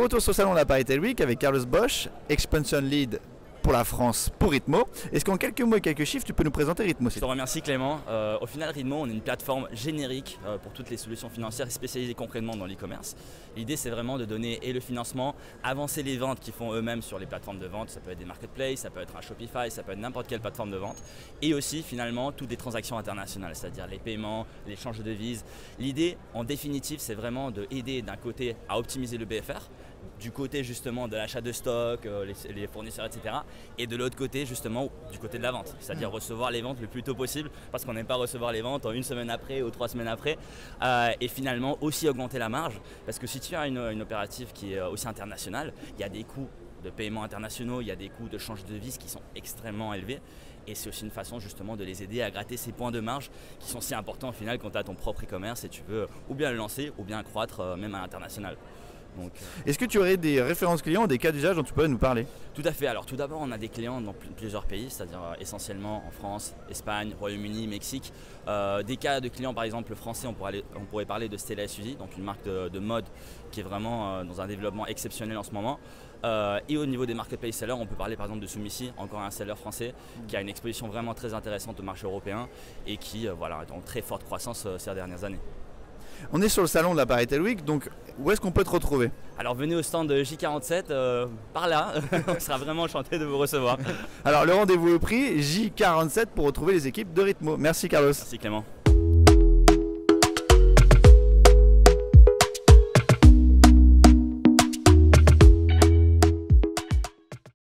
retour sur le salon de la Retail Week avec Carlos Bosch, Expansion Lead pour la France pour Ritmo. Est-ce qu'en quelques mots et quelques chiffres, tu peux nous présenter Ritmo? Je te remercie Clément. Au final, Ritmo, on est une plateforme générique pour toutes les solutions financières spécialisées concrètement dans l'e-commerce. L'idée, c'est vraiment de donner et le financement, avancer les ventes qu'ils font eux-mêmes sur les plateformes de vente. Ça peut être des marketplaces, ça peut être un Shopify, ça peut être n'importe quelle plateforme de vente. Et aussi, finalement, toutes les transactions internationales, c'est-à-dire les paiements, l'échange de devises. L'idée, en définitive, c'est vraiment d'aider d'un côté à optimiser le BFR, du côté justement de l'achat de stock, les fournisseurs, etc. Et de l'autre côté, justement, du côté de la vente, c'est-à-dire recevoir les ventes le plus tôt possible, parce qu'on n'aime pas recevoir les ventes en une semaine après ou 3 semaines après. Et finalement, aussi augmenter la marge, parce que si tu as une opérative qui est aussi internationale, il y a des coûts de paiement internationaux, il y a des coûts de change de devise qui sont extrêmement élevés. Et c'est aussi une façon justement de les aider à gratter ces points de marge qui sont si importants au final quand tu as ton propre e-commerce et tu veux ou bien le lancer ou bien croître même à l'international. Est-ce que tu aurais des références clients, des cas d'usage dont tu pourrais nous parler? Tout à fait. Alors tout d'abord, on a des clients dans plusieurs pays, c'est-à-dire essentiellement en France, Espagne, Royaume-Uni, Mexique. Des cas de clients, par exemple français, on pourrait parler de Stella SUSI, donc une marque de mode qui est vraiment dans un développement exceptionnel en ce moment. Et au niveau des marketplace sellers, on peut parler par exemple de Soumissi, encore un seller français qui a une exposition vraiment très intéressante au marché européen et qui est en très forte croissance ces dernières années. On est sur le salon de la Retail Week, donc où est-ce qu'on peut te retrouver? Alors venez au stand de J47, par là, on sera vraiment enchanté de vous recevoir. Alors le rendez-vous est pris, J47 pour retrouver les équipes de Ritmo. Merci Carlos. Merci Clément.